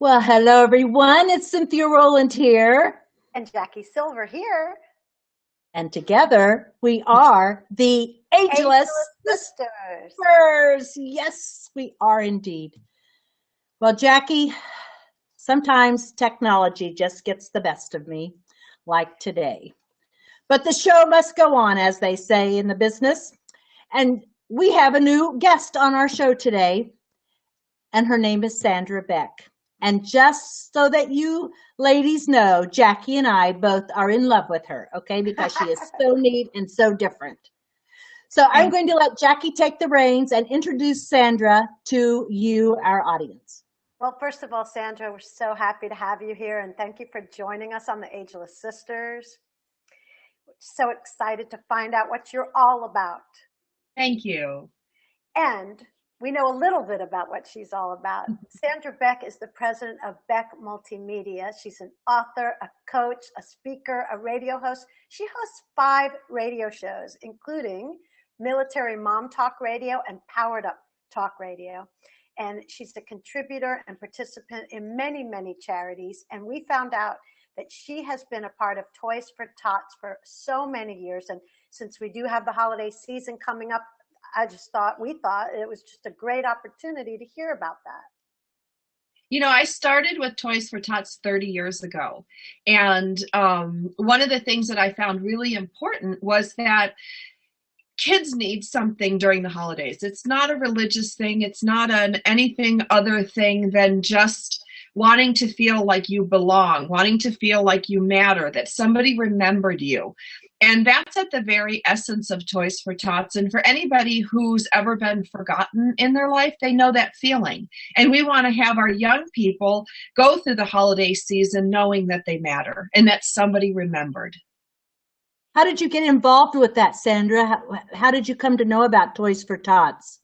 Well, hello everyone. It's Cynthia Rowland here. And Jackie Silver here. And together we are the Ageless Ageless Sisters. Sisters. Yes, we are indeed. Well, Jackie, sometimes technology just gets the best of me, like today. But the show must go on, as they say in the business. And we have a new guest on our show today, and her name is Sandra Beck. And just so that you ladies know, Jackie and I both are in love with her, okay? Because she is so neat and so different. So I'm going to let Jackie take the reins and introduce Sandra to you, our audience. Well, first of all, Sandra, we're so happy to have you here, and thank you for joining us on the Ageless Sisters. We're so excited to find out what you're all about. Thank you. And we know a little bit about what she's all about. Sandra Beck is the president of Beck Multimedia. She's an author, a coach, a speaker, a radio host. She hosts 5 radio shows, including Military Mom Talk Radio and Powered Up Talk Radio. And she's a contributor and participant in many, many charities. And we found out that she has been a part of Toys for Tots for so many years. And since we do have the holiday season coming up, we thought it was just a great opportunity to hear about that. You know, I started with Toys for Tots 30 years ago. And one of the things that I found really important was that kids need something during the holidays. It's not a religious thing. It's not anything other thing than just wanting to feel like you belong, wanting to feel like you matter, that somebody remembered you. And that's at the very essence of Toys for Tots. And for anybody who's ever been forgotten in their life, they know that feeling. And we want to have our young people go through the holiday season knowing that they matter and that somebody remembered. How did you get involved with that, Sandra? How did you come to know about Toys for Tots?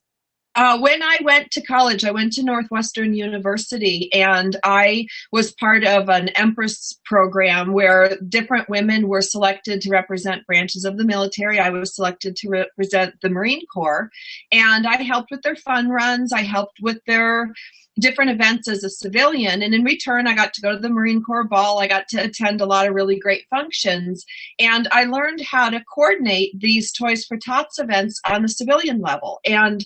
When I went to college, I went to Northwestern University, and I was part of an Empress program where different women were selected to represent branches of the military. I was selected to represent the Marine Corps, and I helped with their fun runs. I helped with their different events as a civilian, and in return I got to go to the Marine Corps ball. I got to attend a lot of really great functions, and I learned how to coordinate these Toys for Tots events on the civilian level. And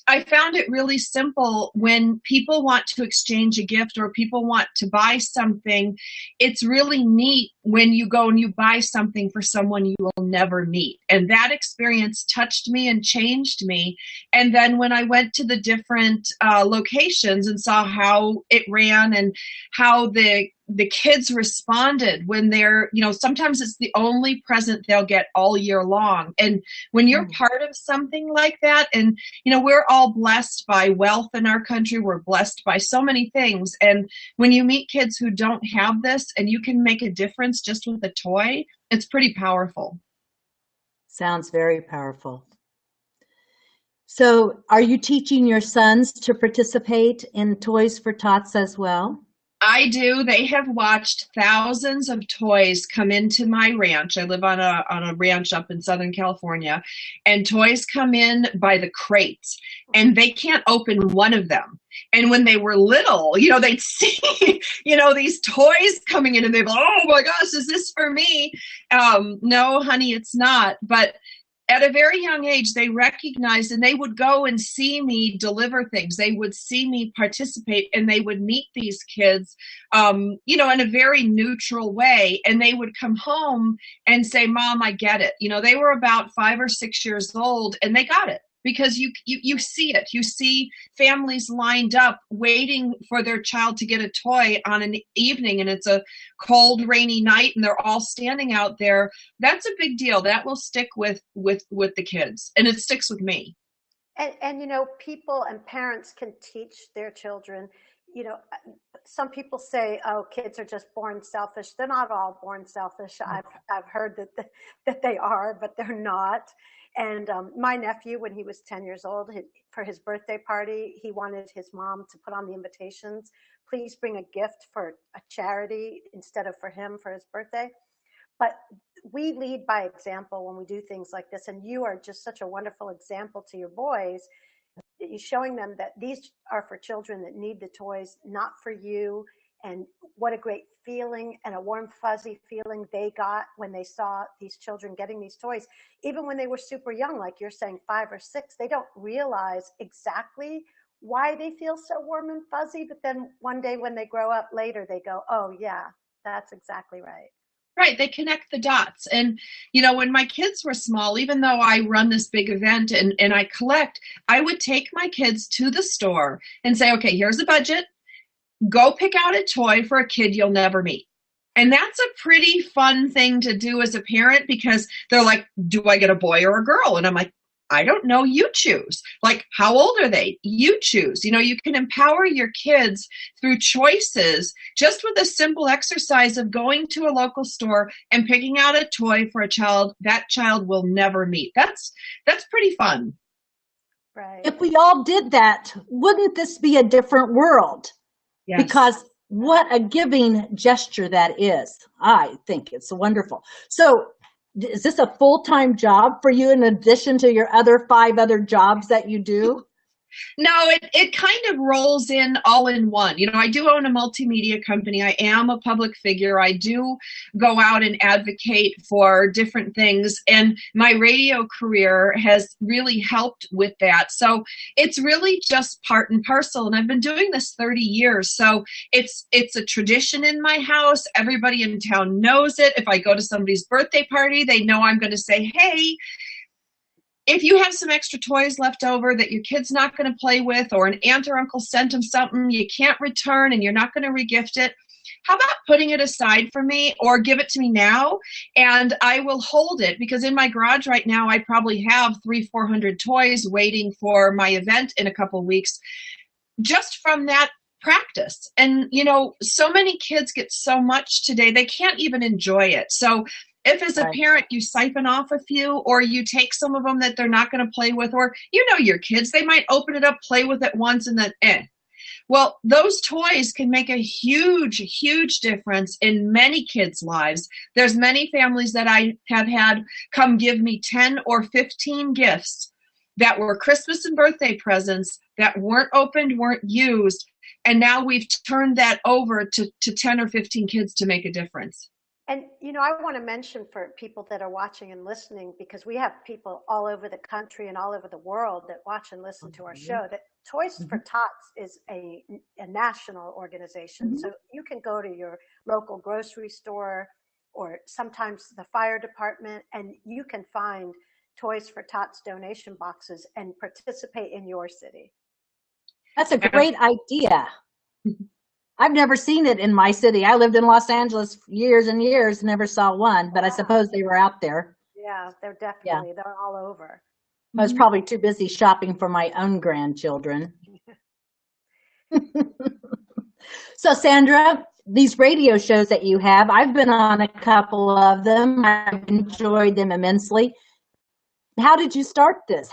I found it really simple. When people want to exchange a gift or people want to buy something, it's really neat when you go and you buy something for someone you will never meet. And that experience touched me and changed me. And then when I went to the different locations and saw how it ran and how the kids responded when they're, sometimes it's the only present they'll get all year long. And when you're part of something like that, and, we're all blessed by wealth in our country, we're blessed by so many things. And when you meet kids who don't have this and you can make a difference just with a toy, it's pretty powerful. Sounds very powerful. So are you teaching your sons to participate in Toys for Tots as well? I do. They have watched thousands of toys come into my ranch. I live on a ranch up in Southern California, and toys come in by the crates, and they can't open one of them. And when they were little, they'd see, these toys coming in, and they'd go, "Oh my gosh, is this for me?" No, honey, it's not. But at a very young age, they recognized, and they would go and see me deliver things. They would see me participate, and they would meet these kids, in a very neutral way. And they would come home and say, "Mom, I get it." They were about 5 or 6 years old, and they got it. Because you see it. You see families lined up waiting for their child to get a toy on an evening, and it's a cold, rainy night, and they're all standing out there. That's a big deal. That will stick with the kids, and it sticks with me. And people and parents can teach their children. Some people say, "Oh, kids are just born selfish." They're not all born selfish. I've heard that they are, but they're not. And my nephew, when he was 10 years old, for his birthday party, he wanted his mom to put on the invitations, "Please bring a gift for a charity instead of for him for his birthday." But we lead by example when we do things like this. And you are just such a wonderful example to your boys. showing them that these are for children that need the toys, not for you. And what a great feeling and a warm, fuzzy feeling they got when they saw these children getting these toys. Even when they were super young, like you're saying, 5 or 6, they don't realize exactly why they feel so warm and fuzzy. But then one day when they grow up later, they go, oh, yeah, that's exactly right. Right. They connect the dots. And, when my kids were small, even though I run this big event and I collect, I would take my kids to the store and say, okay, here's a budget. Go pick out a toy for a kid you'll never meet. And that's a pretty fun thing to do as a parent, because they're like, do I get a boy or a girl? And I'm like, I don't know, you choose. Like, how old are they? You choose. You can empower your kids through choices just with a simple exercise of going to a local store and picking out a toy for a child that child will never meet. That's pretty fun. Right. If we all did that, wouldn't this be a different world? Yes. Because what a giving gesture that is. I think it's wonderful. So is this a full-time job for you in addition to your other 5 other jobs that you do? No, it kind of rolls in all in one. I do own a multimedia company. I am a public figure. I do go out and advocate for different things. And my radio career has really helped with that. So it's really just part and parcel. And I've been doing this 30 years. So it's a tradition in my house. Everybody in town knows it. If I go to somebody's birthday party, they know I'm going to say, hey, if you have some extra toys left over that your kid's not going to play with, or an aunt or uncle sent them something you can't return and you're not going to regift it, how about putting it aside for me, or give it to me now and I will hold it? Because in my garage right now, I probably have 300-400 toys waiting for my event in a couple of weeks, just from that practice. And, so many kids get so much today, they can't even enjoy it. So if as a parent you siphon off a few, or you take some of them that they're not going to play with, or your kids, they might open it up, play with it once, and then Well, those toys can make a huge, huge difference in many kids' lives. There's many families that I have had come give me 10 or 15 gifts that were Christmas and birthday presents that weren't opened, weren't used, and now we've turned that over to 10 or 15 kids to make a difference. And, I want to mention for people that are watching and listening, because we have people all over the country and all over the world that watch and listen to our show, that Toys for Tots is a national organization. So you can go to your local grocery store or sometimes the fire department, and you can find Toys for Tots donation boxes and participate in your city. That's a great idea. I've never seen it in my city. I lived in Los Angeles years and years, never saw one, but I suppose they were out there. Yeah, they're definitely, they're all over. I was probably too busy shopping for my own grandchildren. So Sandra, these radio shows that you have, I've been on a couple of them. I've enjoyed them immensely. How did you start this?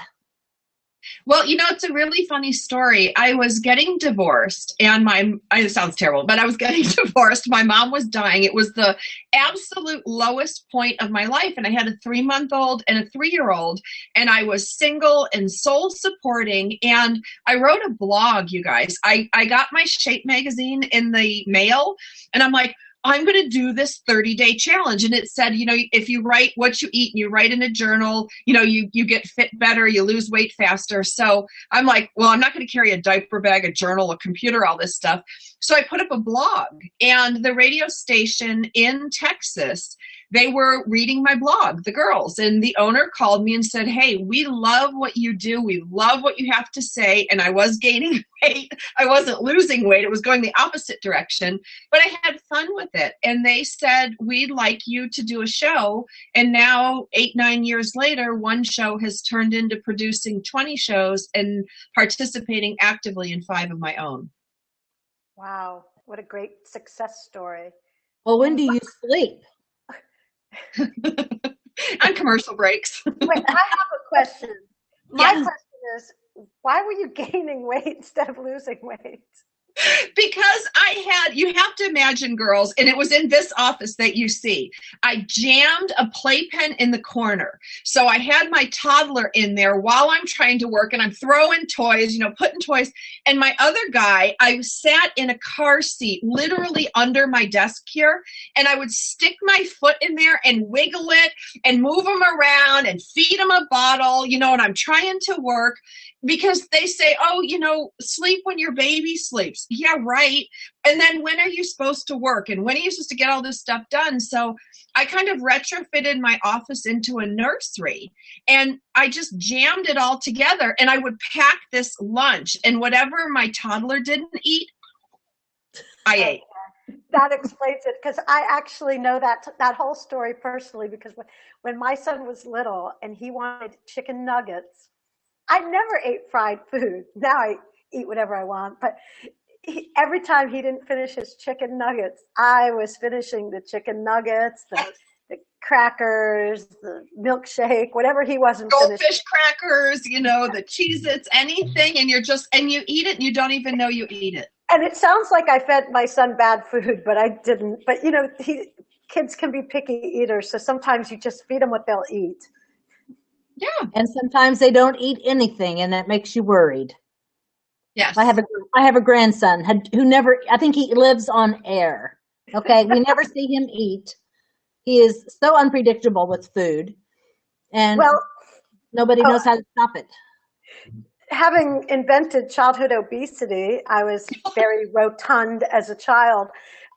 Well, it's a really funny story. I was getting divorced, and it sounds terrible, but I was getting divorced. My mom was dying. It was the absolute lowest point of my life. And I had a 3-month-old and a 3-year-old, and I was single and soul supporting. And I wrote a blog, you guys. I got my Shape magazine in the mail, and I'm like, I'm going to do this 30-day challenge. And it said, if you write what you eat and you write in a journal, you get fit better, you lose weight faster. So I'm like, well, I'm not going to carry a diaper bag, a journal, a computer, all this stuff. So I put up a blog, and the radio station in Texas, they were reading my blog, the girls, and the owner called me and said, hey, we love what you do. We love what you have to say. And I was gaining weight. I wasn't losing weight. It was going the opposite direction, but I had fun with it. And they said, we'd like you to do a show. And now 8-9 years later, one show has turned into producing 20 shows and participating actively in 5 of my own. Wow. What a great success story. Well, when do you sleep? On commercial breaks. Wait, I have a question. My question is, why were you gaining weight instead of losing weight? Because you have to imagine, girls, and it was in this office that you see, I jammed a playpen in the corner. So I had my toddler in there while I'm trying to work, and I'm throwing toys, putting toys. And my other guy, I sat in a car seat literally under my desk here, and I would stick my foot in there and wiggle it and move him around and feed him a bottle, and I'm trying to work. Because they say, oh, sleep when your baby sleeps. Yeah, right. And then when are you supposed to work? And when are you supposed to get all this stuff done? So I kind of retrofitted my office into a nursery, and I just jammed it all together. And I would pack this lunch, and whatever my toddler didn't eat, I ate. That explains it, because I actually know that whole story personally, because when my son was little and he wanted chicken nuggets, I never ate fried food. Now I eat whatever I want. But every time he didn't finish his chicken nuggets, I was finishing the chicken nuggets, the crackers, the milkshake, whatever he wasn't Goldfish finishing. crackers, the Cheez-Its, anything. And you eat it and you don't even know you eat it. And it sounds like I fed my son bad food, but I didn't. But, kids can be picky eaters. So sometimes you just feed them what they'll eat. Yeah. And sometimes they don't eat anything, and that makes you worried. Yes. I have a grandson I think he lives on air. Okay. We never see him eat. He is so unpredictable with food, and nobody knows how to stop it. Having invented childhood obesity, I was very rotund as a child.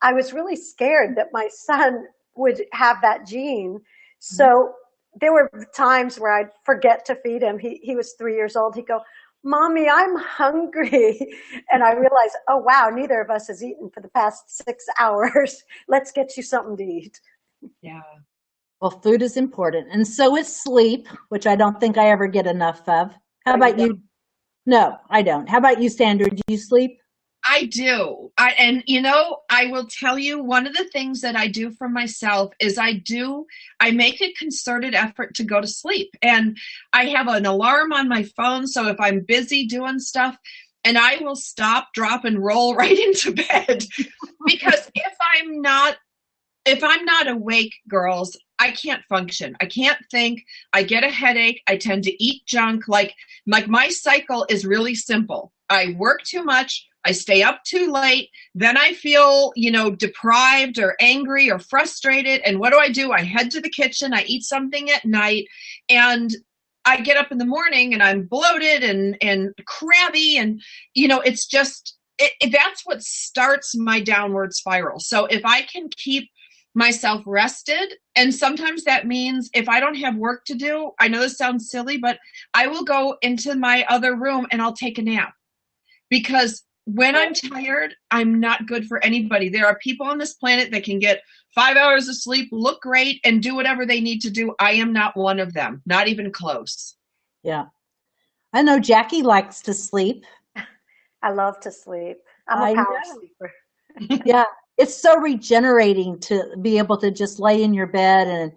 I was really scared that my son would have that gene. So there were times where I'd forget to feed him. He was 3 years old. He'd go, "Mommy, I'm hungry." And I realized, oh, wow, neither of us has eaten for the past 6 hours. Let's get you something to eat. Yeah. Well, food is important. And so is sleep, which I don't think I ever get enough of. How about you? No, I don't. How about you, Sandra? Do you sleep? I do. I will tell you, one of the things that I do for myself is I make a concerted effort to go to sleep. And I have an alarm on my phone. So if I'm busy doing stuff, and I will stop, drop, and roll right into bed. Because if I'm not awake, girls, I can't function. I can't think. I get a headache. I tend to eat junk. Like my cycle is really simple. I work too much. I stay up too late. Then I feel, deprived or angry or frustrated. And what do? I head to the kitchen. I eat something at night, and I get up in the morning and I'm bloated and crabby. And, it's just, that's what starts my downward spiral. So if I can keep myself rested, and sometimes that means if I don't have work to do, I know this sounds silly, but I will go into my other room and I'll take a nap. Because when I'm tired, I'm not good for anybody. There are people on this planet that can get 5 hours of sleep, look great, and do whatever they need to do. I am not one of them, not even close. Yeah. I know Jackie likes to sleep. I love to sleep. I'm a power sleeper. Yeah. It's so regenerating to be able to just lay in your bed and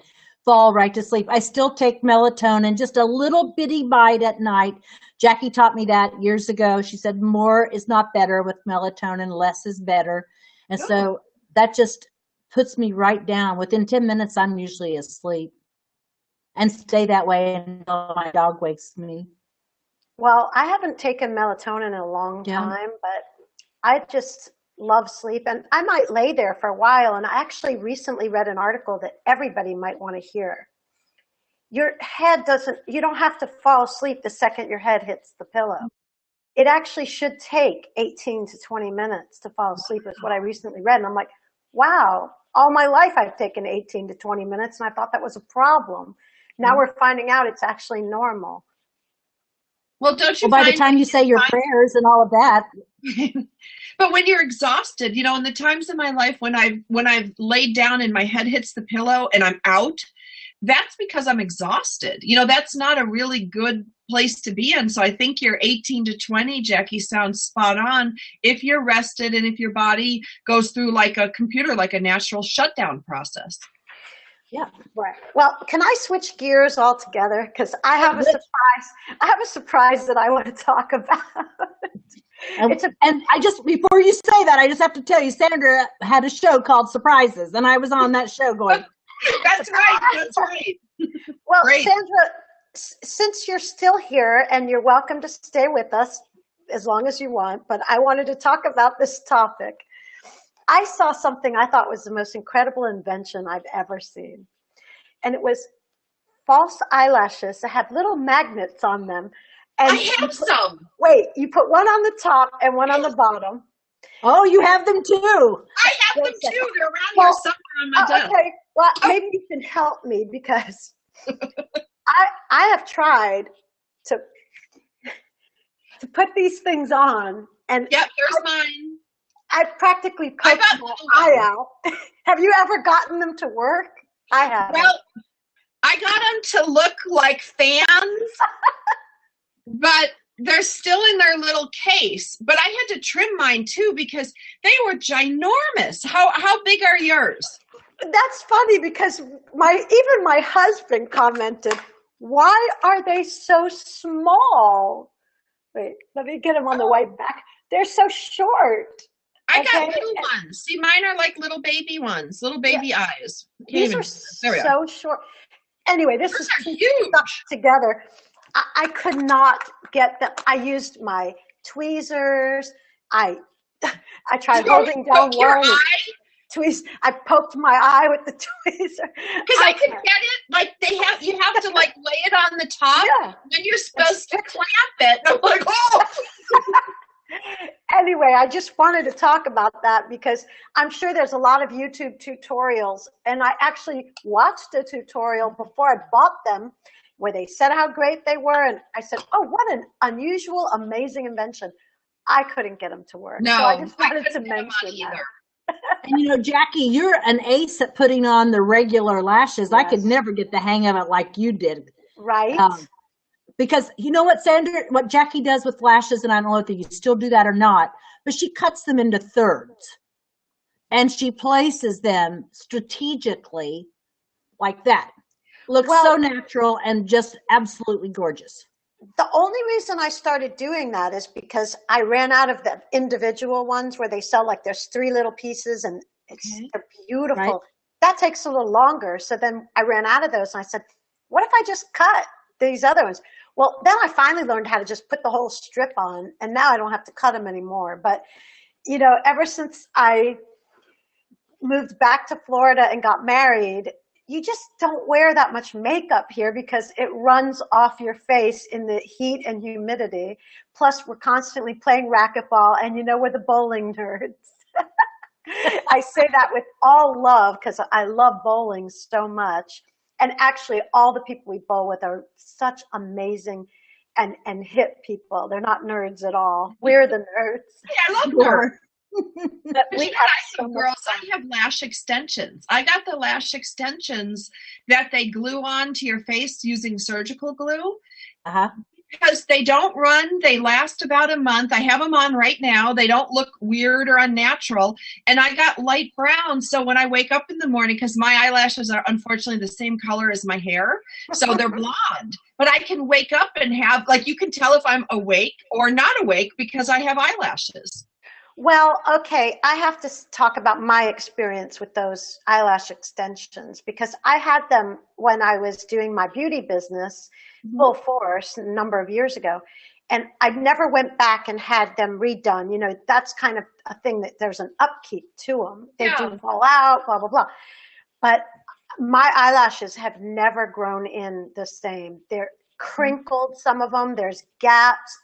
fall right to sleep. I still take melatonin, just a little bitty bite at night. Jackie taught me that years ago. She said more is not better with melatonin, less is better. And so that just puts me right down. Within 10 minutes, I'm usually asleep, and stay that way until my dog wakes me. Well, I haven't taken melatonin in a long time, but I just love sleep, and I might lay there for a while. And I actually recently read an article that everybody might want to hear. Your head you don't have to fall asleep the second your head hits the pillow. It actually should take 18 to 20 minutes to fall asleep, is what I recently read. And I'm like, wow, all my life I've taken 18 to 20 minutes, and I thought that was a problem. Now we're finding out it's actually normal. Well, don't you by the time you say your prayers and all of that. But when you're exhausted, in the times in my life when I've laid down and my head hits the pillow and I'm out, that's because I'm exhausted. That's not a really good place to be in. So I think your 18 to 20, Jackie, sounds spot on if you're rested and if your body goes through like a computer, like a natural shutdown process. Yeah. Right. Well, can I switch gears altogether? Because I have a surprise. I have a surprise that I want to talk about. And I just, before you say that, I just have to tell you, Sandra had a show called Surprises, and I was on that show going, That's right. That's right. Well, Great. Sandra, since you're still here and you're welcome to stay with us as long as you want, but I wanted to talk about this topic. I saw something I thought was the most incredible invention I've ever seen. And it was false eyelashes that had little magnets on them. And I have some. Wait, you put one on the top and one on the bottom. oh, you have them too. I have them too. They're around here somewhere on my desk. Okay, well, maybe you can help me because I have tried to put these things on, and Yep, here's mine. I practically poked my eye out. Have you ever gotten them to work? I have. Well, I got them to look like fans, but they're still in their little case. But I had to trim mine too because they were ginormous. How big are yours? That's funny because even my husband commented, "Why are they so small?" Wait, let me get them on the white back. They're so short. I got little ones. See, mine are like little baby ones, little baby eyes. These are so short. Anyway, this is huge together. I could not get them. I used my tweezers. I tried holding down one. I poked my eye with the tweezer. Because I could get it, like you have to like lay it on the top, and you're supposed to clamp it. And I'm like, oh. Anyway, I just wanted to talk about that because I'm sure there's a lot of YouTube tutorials, and I actually watched a tutorial before I bought them where they said how great they were, and I said, oh, what an unusual, amazing invention. I couldn't get them to work. No, so I just wanted to mention that. And you know, Jackie, you're an ace at putting on the regular lashes. Yes. I could never get the hang of it like you did. Right. Because you know what, Sandra, what Jackie does with lashes, and I don't know if you still do that or not, but she cuts them into thirds. And she places them strategically like that. Looks so natural and just absolutely gorgeous. The only reason I started doing that is because I ran out of the individual ones where they sell like there's 3 little pieces and they're beautiful. Right. That takes a little longer. So then I ran out of those and I said, what if I just cut these other ones? Well, then I finally learned how to just put the whole strip on, and now I don't have to cut them anymore. But, you know, ever since I moved back to Florida and got married, you just don't wear that much makeup here because it runs off your face in the heat and humidity. Plus, we're constantly playing racquetball, and you know, we're the bowling nerds. I say that with all love because I love bowling so much. And actually, all the people we bowl with are such amazing and hip people. They're not nerds at all. We're the nerds. Yeah, I love nerds. But we have girls. I have lash extensions. I got the lash extensions that they glue on to your face using surgical glue. Because they don't run. They last about a month. I have them on right now. They don't look weird or unnatural. And I got light brown. So when I wake up in the morning, because my eyelashes are unfortunately the same color as my hair, so they're blonde. But I can wake up and have, like, you can tell if I'm awake or not awake because I have eyelashes. Well, okay, I have to talk about my experience with those eyelash extensions because I had them when I was doing my beauty business full force a number of years ago. And I never went back and had them redone. You know, that's kind of a thing that there's an upkeep to them. They do fall out, blah, blah, blah. But my eyelashes have never grown in the same. They're crinkled, some of them. There's gaps.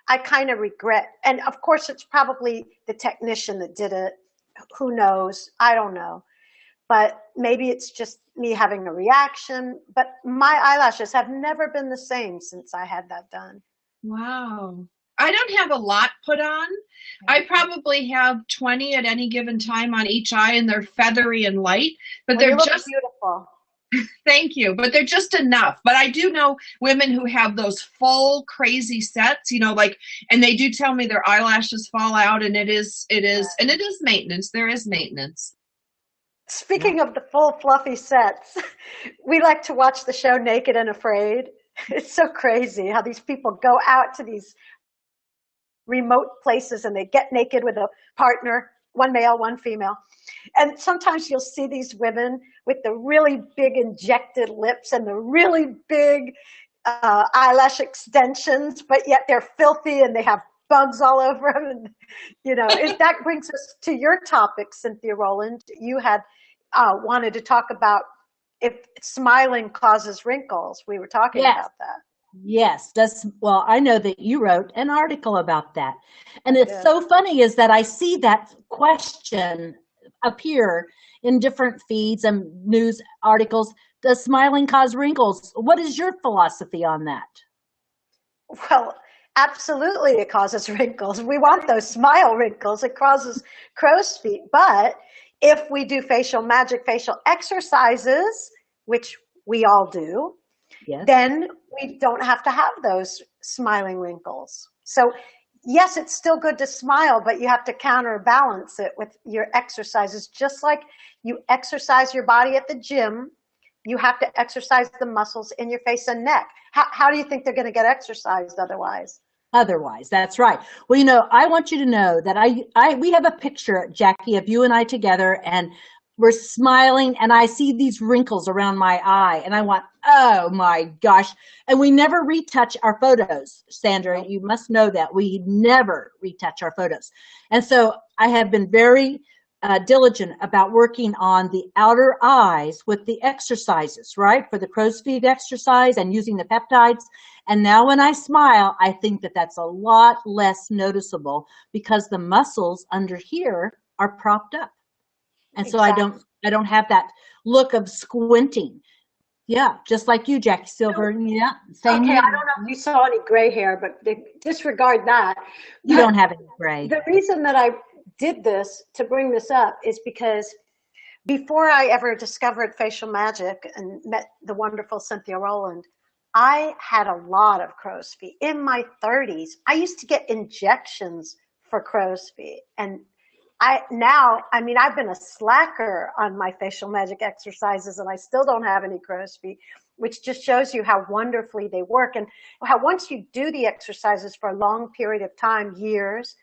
I kind of regret. And of course, it's probably the technician that did it. Who knows? I don't know. But maybe it's just me having a reaction. But my eyelashes have never been the same since I had that done. Wow. I don't have a lot put on. I probably have 20 at any given time on each eye, and they're feathery and light. But they're just beautiful. Thank you. But they're just enough. But I do know women who have those full crazy sets, you know, like, and they do tell me their eyelashes fall out, and it is maintenance. There is maintenance. Speaking of the full fluffy sets, we like to watch the show Naked and Afraid. It's so crazy how these people go out to these remote places and they get naked with a partner, one male, one female. And sometimes you'll see these women with the really big injected lips and the really big eyelash extensions, but yet they're filthy and they have bugs all over them. And, that brings us to your topic, Cynthia Rowland. You had wanted to talk about if smiling causes wrinkles. We were talking about that. Yes. Well, I know that you wrote an article about that. And it's so funny is that I see that question appear in different feeds and news articles. Does smiling cause wrinkles? What is your philosophy on that? Well, absolutely it causes wrinkles. We want those smile wrinkles. It causes crow's feet. But if we do facial exercises, which we all do, then we don't have to have those smiling wrinkles. So yes, it's still good to smile, but you have to counterbalance it with your exercises. Just like you exercise your body at the gym, you have to exercise the muscles in your face and neck. How do you think they're going to get exercised otherwise? That's right. Well, I want you to know that we have a picture, Jackie, of you and I together, and we're smiling, and I see these wrinkles around my eye, and I want, oh my gosh. And we never retouch our photos, Sandra. You must know that. We never retouch our photos. And so I have been very diligent about working on the outer eyes with the exercises, right? For the crow's feet exercise and using the peptides. And now when I smile, I think that that's a lot less noticeable because the muscles under here are propped up. And so I don't have that look of squinting. Yeah, just like you, Jackie Silver. Yeah, same here. I don't know if you saw any gray hair, but disregard that. You don't have any gray. The reason that I did this, to bring this up, is because before I ever discovered facial magic and met the wonderful Cynthia Rowland, I had a lot of crow's feet. In my 30s, I used to get injections for crow's feet. And I've been a slacker on my facial magic exercises, and I still don't have any crow's feet, which just shows you how wonderfully they work. And how once you do the exercises for a long period of time, years,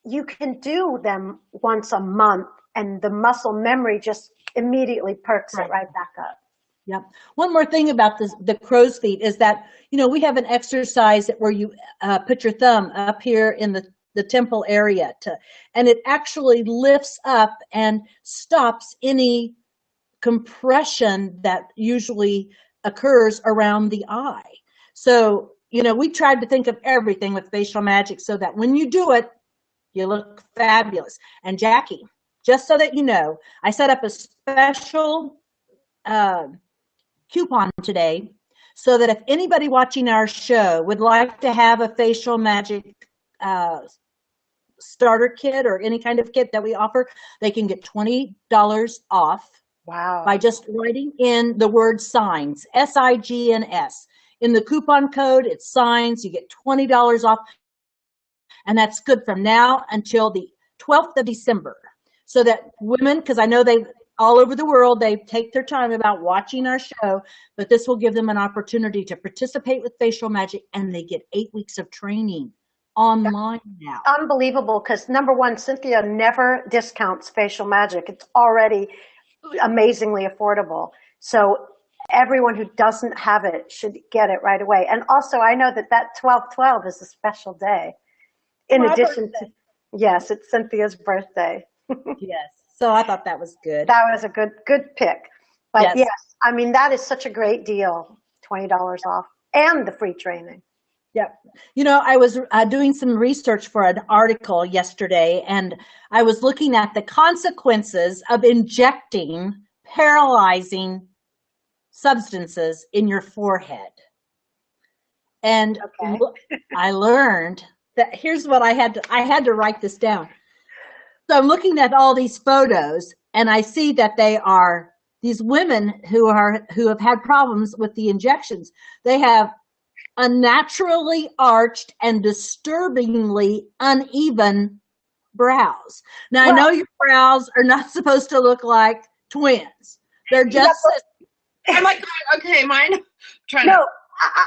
you can do them once a month, and the muscle memory just immediately perks it right back up. Yep. One more thing about the crow's feet is that, we have an exercise where you put your thumb up here in the temple area and it actually lifts up and stops any compression that usually occurs around the eye. So, we tried to think of everything with facial magic so that when you do it, you look fabulous. And Jackie, just so that you know, I set up a special coupon today so that if anybody watching our show would like to have a facial magic starter kit or any kind of kit that we offer, they can get $20 off. Wow. By just writing in the word signs, SIGNS. In the coupon code, it's signs. You get $20 off. And that's good from now until the 12th of December. So that women, because I know they all over the world, they take their time about watching our show, but this will give them an opportunity to participate with facial magic, and they get 8 weeks of training online now. Unbelievable, because number one, Cynthia never discounts facial magic. It's already amazingly affordable. So everyone who doesn't have it should get it right away. And also, I know that 12/12 is a special day. In addition to, yes, it's Cynthia's birthday. Yes. So I thought that was good. That was a good pick. But yes, that is such a great deal. $20 off and the free training. Yep. I was doing some research for an article yesterday, and I was looking at the consequences of injecting paralyzing substances in your forehead. And I learned that here's what I had to write this down. So I'm looking at all these photos, and I see that they are these women who have had problems with the injections. They have unnaturally arched and disturbingly uneven brows. Now, I know your brows are not supposed to look like twins. They're just. I'm like, okay, mine. No,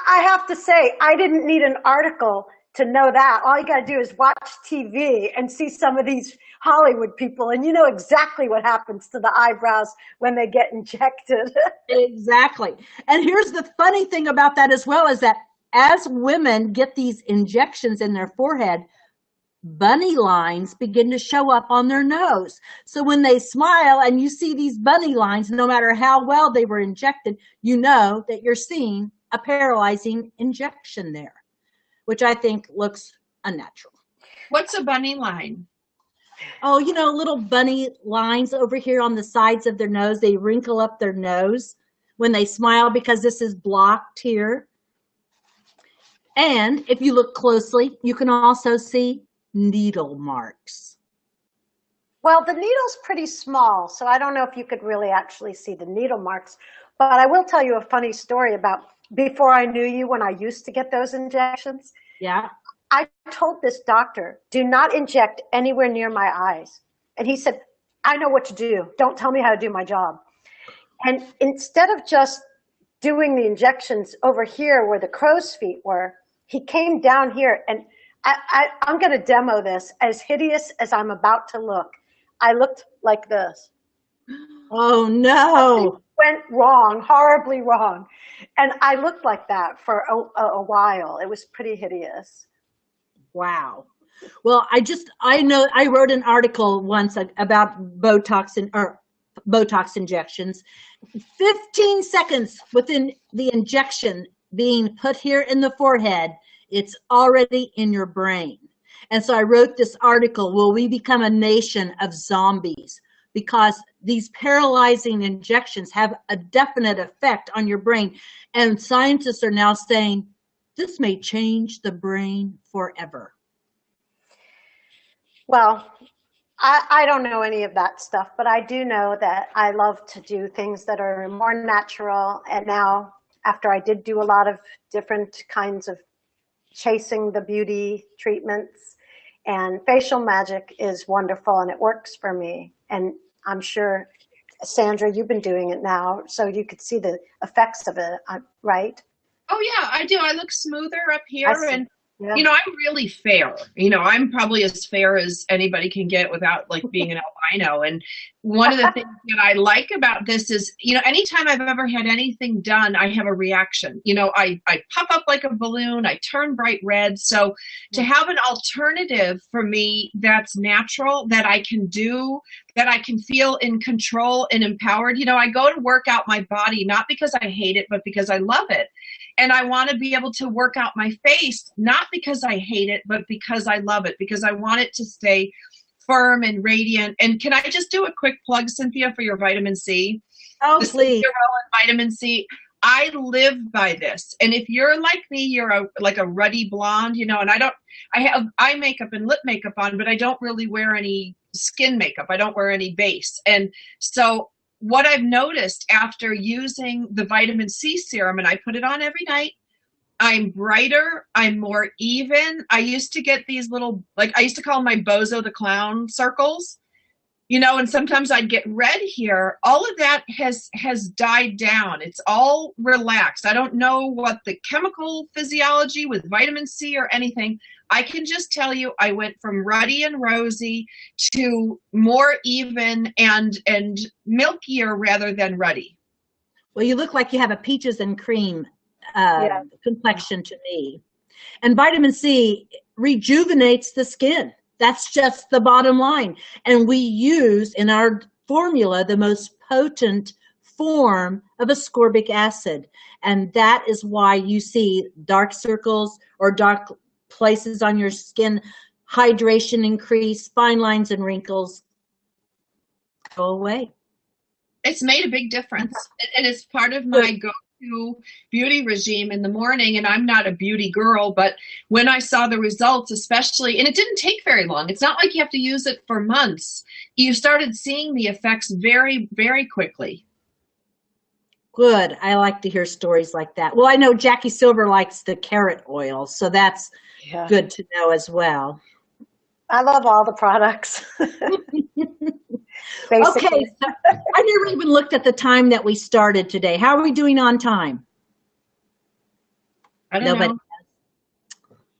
I have to say, I didn't need an article to know that. All you got to do is watch TV and see some of these Hollywood people, and you know exactly what happens to the eyebrows when they get injected. Exactly. And here's the funny thing about that as well, is that as women get these injections in their forehead, bunny lines begin to show up on their nose. So when they smile and you see these bunny lines, no matter how well they were injected, you know that you're seeing a paralyzing injection there, which I think looks unnatural. What's a bunny line? Oh, you know, little bunny lines over here on the sides of their nose. They wrinkle up their nose when they smile because this is blocked here. And if you look closely, you can also see needle marks. Well, the needle's pretty small, so I don't know if you could really actually see the needle marks. But I will tell you a funny story about before I knew you, when I used to get those injections. Yeah. I told this doctor, do not inject anywhere near my eyes. And he said, I know what to do. Don't tell me how to do my job. And instead of just doing the injections over here where the crow's feet were, he came down here, and I'm going to demo this. As hideous as I'm about to look, I looked like this. Oh, no. It went wrong, horribly wrong. And I looked like that for a while. It was pretty hideous. Wow. Well, I wrote an article once about Botox injections. 15 seconds within the injection being put here in the forehead, it's already in your brain. And so I wrote this article, Will We Become a Nation of Zombies? Because these paralyzing injections have a definite effect on your brain. And scientists are now saying this may change the brain forever. Well, I don't know any of that stuff, but I do know that I love to do things that are more natural. And now, after I did do a lot of different kinds of chasing the beauty treatments, and facial magic is wonderful and it works for me. And I'm sure, Sandra, you've been doing it now, so you could see the effects of it, right? Oh yeah, I do. I look smoother up here, and yeah. You know, I'm really fair. You know, I'm probably as fair as anybody can get without like being an albino. And one of the things that I like about this is, you know, anytime I've ever had anything done, I have a reaction. You know, I pop up like a balloon, I turn bright red. So to have an alternative for me that's natural, that I can do, that I can feel in control and empowered. You know, I go to work out my body, not because I hate it, but because I love it. And I want to be able to work out my face, not because I hate it, but because I love it, because I want it to stay firm and radiant. And can I just do a quick plug, Cynthia, for your vitamin C? Oh, please. Vitamin C. I live by this. And if you're like me, you're like a ruddy blonde, you know, and I have eye makeup and lip makeup on, but I don't really wear any skin makeup. I don't wear any base. And so what I've noticed after using the vitamin C serum, and I put it on every night, I'm brighter, I'm more even. I used to get these little, like I used to call them my Bozo the Clown circles, you know, and sometimes I'd get red here. All of that has died down. It's all relaxed. I don't know what the chemical physiology with vitamin C or anything. I can just tell you I went from ruddy and rosy to more even and milkier rather than ruddy. Well, you look like you have a peaches and cream complexion to me. And vitamin C rejuvenates the skin. That's just the bottom line. And we use in our formula the most potent form of ascorbic acid. And that is why you see dark circles or dark places on your skin, hydration increase, fine lines and wrinkles go away. It's made a big difference. And it's part of my go-to beauty regime in the morning. And I'm not a beauty girl, but when I saw the results, especially, and it didn't take very long. It's not like you have to use it for months. You started seeing the effects very, very quickly. Good. I like to hear stories like that. Well, I know Jackie Silver likes the carrot oil, so that's good to know as well. I love all the products. Okay, Basically. so I never even looked at the time that we started today. How are we doing on time? I don't know.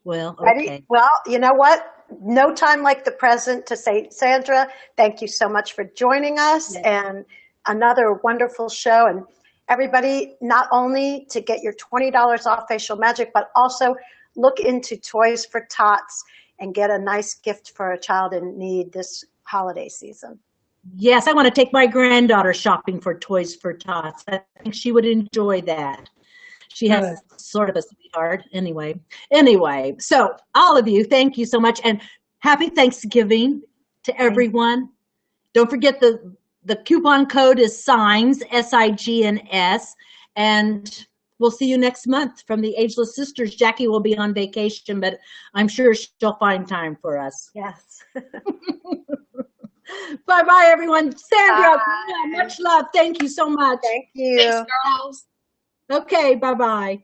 Well, Ready? okay. Well, you know what? No time like the present to say, Sandra, thank you so much for joining us, and another wonderful show. And everybody, not only to get your $20 off Facial Magic, but also look into Toys for Tots and get a nice gift for a child in need this holiday season. Yes, I want to take my granddaughter shopping for Toys for Tots. I think she would enjoy that. She has sort of a sweetheart. Anyway, so all of you, thank you so much. And happy Thanksgiving to everyone. Don't forget the coupon code is SIGNS, SIGNS. And we'll see you next month from the Ageless Sisters. Jackie will be on vacation, but I'm sure she'll find time for us. Yes. Bye-bye, everyone. Sandra, Bye. much love. Thank you so much. Thank you. Thanks, girls. Okay, bye-bye.